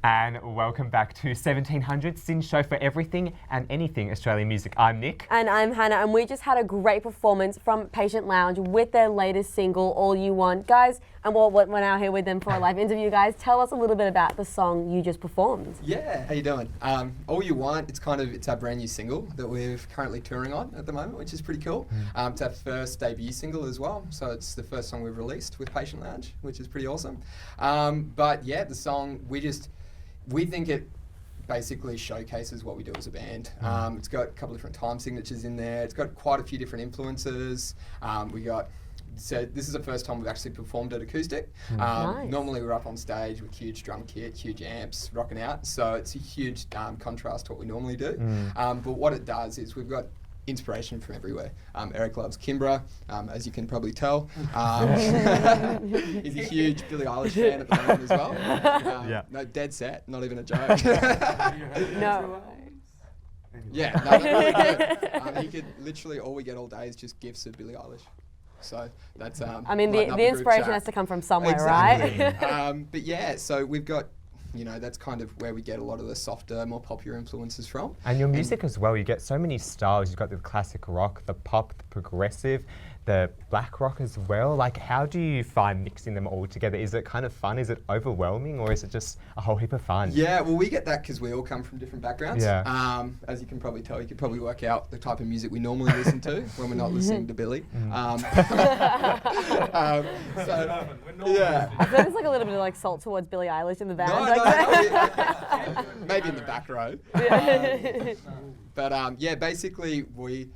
And welcome back to 1700, Sin's show for everything and anything Australian music. I'm Nick. And I'm Hannah, and we just had a great performance from Patient Lounge with their latest single, All You Want. Guys, and we're now here with them for a live interview. Guys, tell us a little bit about the song you just performed. Yeah, how you doing? All You Want, it's our brand new single that we're currently touring on at the moment, which is pretty cool. It's our first debut single as well, so it's the first song we've released with Patient Lounge, which is pretty awesome. But yeah, the song, we think it basically showcases what we do as a band. It's got a couple of different time signatures in there. It's got quite a few different influences. So this is the first time we've actually performed at acoustic. Nice. Normally we're up on stage with huge drum kit, huge amps, rocking out. So it's a huge contrast to what we normally do. But what it does is we've got inspiration from everywhere. Eric loves Kimbra, as you can probably tell. He's a huge Billie Eilish fan at the moment as well. No, dead set, not even a joke. No. Yeah, no, they're really good. He could literally, all we get all day is just gifts of Billie Eilish. So that's I mean, the inspiration has to come from somewhere, right? But yeah, so we've got, that's kind of where we get a lot of the softer, more popular influences from. And your music as well, you get so many styles. You've got the classic rock, the pop, the progressive, the black rock as well. Like, how do you find mixing them all together? Is it kind of fun? Is it overwhelming? Or is it just a whole heap of fun? Yeah, well, we get that because we all come from different backgrounds. Yeah. As you can probably tell, you could probably work out the type of music we normally listen to when we're not listening to Billy. I feel like it's like a little bit of like salt towards Billie Eilish in the band. Maybe in the back row. But yeah, basically we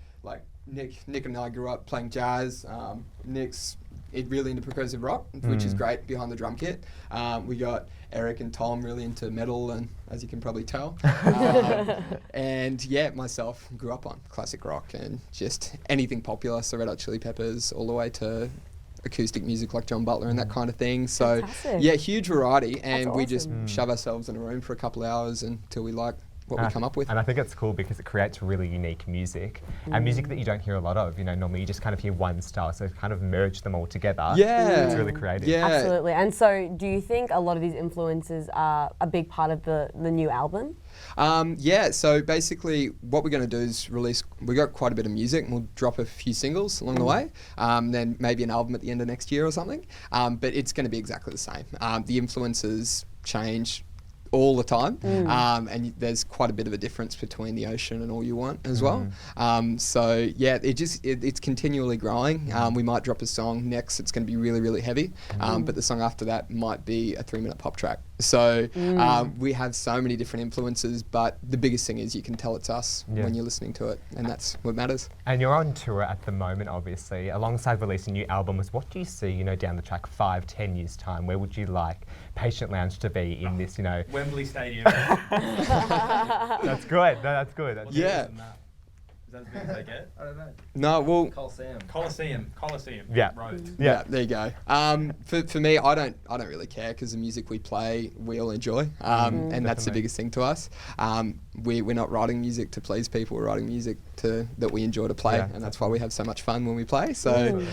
Nick and I grew up playing jazz. Nick's really into progressive rock, which is great behind the drum kit. We got Eric and Tom really into metal, and as you can probably tell. And yeah, myself grew up on classic rock and just anything popular, so Red Hot Chili Peppers all the way to acoustic music like John Butler and that kind of thing. So yeah, huge variety, and we just shove ourselves in a room for a couple of hours until we like what we come up with. And I think it's cool because it creates really unique music and music that you don't hear a lot of. Normally you just kind of hear one style, so kind of merge them all together. Yeah. It's really creative. Yeah. Absolutely. And so do you think a lot of these influences are a big part of the new album? Yeah, so basically what we're going to do is we got quite a bit of music, and we'll drop a few singles along the way, then maybe an album at the end of next year or something, but it's going to be exactly the same. The influences change all the time, and there's quite a bit of a difference between The Ocean and All You Want as well. So yeah, it's continually growing. We might drop a song next, it's going to be really, really heavy, but the song after that might be a 3-minute pop track. So we have so many different influences, but the biggest thing is you can tell it's us when you're listening to it, and that's what matters. And you're on tour at the moment, obviously, alongside releasing new albums. What do you see, down the track 5-10 years time? Where would you like Patient Lounge to be in this, Wembley Stadium. That's good. No, that's good. That's Yeah. Is that as big as they get? I don't know. No, well, Coliseum. Yeah. Road. yeah, there you go. For me, I don't really care because the music we play, we all enjoy, and that's the biggest thing to us. We're not writing music to please people. We're writing music that we enjoy to play, and that's why we have so much fun when we play. So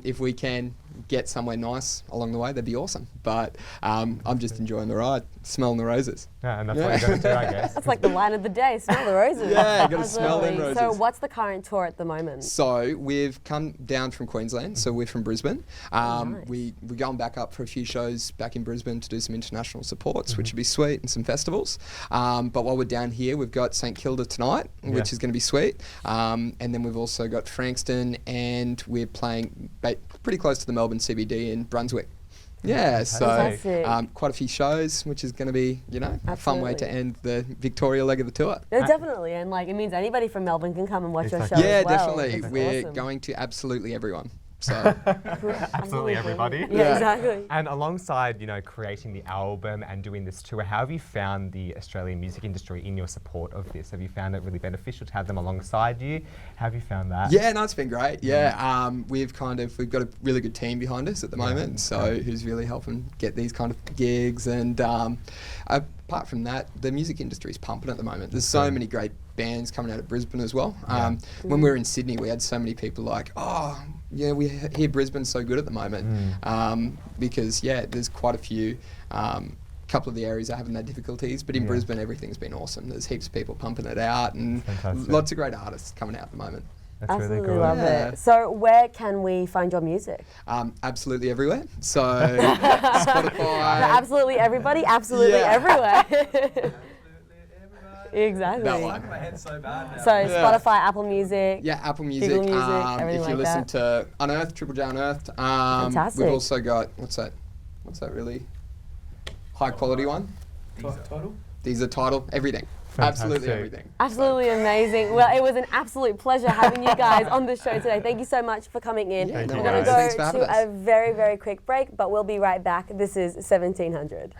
if we can get somewhere nice along the way, that'd be awesome. But I'm just enjoying the ride, smelling the roses. Yeah, and that's what you got to do, I guess. That's like the line of the day, smell the roses. Yeah, you got to smell them roses. So what's the current tour at the moment? So we've come down from Queensland, so we're from Brisbane. Nice. We're going back up for a few shows back in Brisbane to do some international supports, which would be sweet, and some festivals. But while we're down here, we've got St Kilda tonight, which is going to be sweet. And then we've also got Frankston, and we're playing pretty close to the Melbourne CBD in Brunswick. Yeah, so quite a few shows, which is going to be, a fun way to end the Victoria leg of the tour. No, definitely, and it means anybody from Melbourne can come and watch your show Yeah, as well. definitely. That's We're awesome. going to absolutely everyone. So Absolutely everybody. Yeah, exactly. And alongside, creating the album and doing this tour, how have you found the Australian music industry in your support of this? Have you found it really beneficial to have them alongside you? How have you found that? Yeah, no, it's been great. Yeah, we've got a really good team behind us at the moment, who's really helping get these kind of gigs. And apart from that, the music industry is pumping at the moment. There's so many great bands coming out of Brisbane as well. When we were in Sydney, we had so many people like, we hear Brisbane's so good at the moment, because there's quite a few couple of the areas are having their difficulties, but in Yeah. Brisbane, everything's been awesome. There's heaps of people pumping it out, and Fantastic. lots of great artists coming out at the moment. That's Absolutely really good. love Yeah. it. So where can we find your music? Absolutely everywhere. So For Spotify. absolutely everybody, absolutely Yeah. everywhere. Absolutely everybody. Exactly. That I one. like my head so bad now. So Yeah. Spotify, Apple Music. Yeah, Apple Music. Google Music, everything if you like listen that. to Unearthed, Triple J Unearthed. Fantastic. We've also got what's that really high quality one? Total? These are Tidal. Everything. Fantastic. Absolutely everything. Absolutely amazing. Well, it was an absolute pleasure having you guys on the show today. Thank you so much for coming in. Yeah, Thank no you, We're going guys. to Thanks for go having to us. a very, very quick break, but we'll be right back. This is 1700.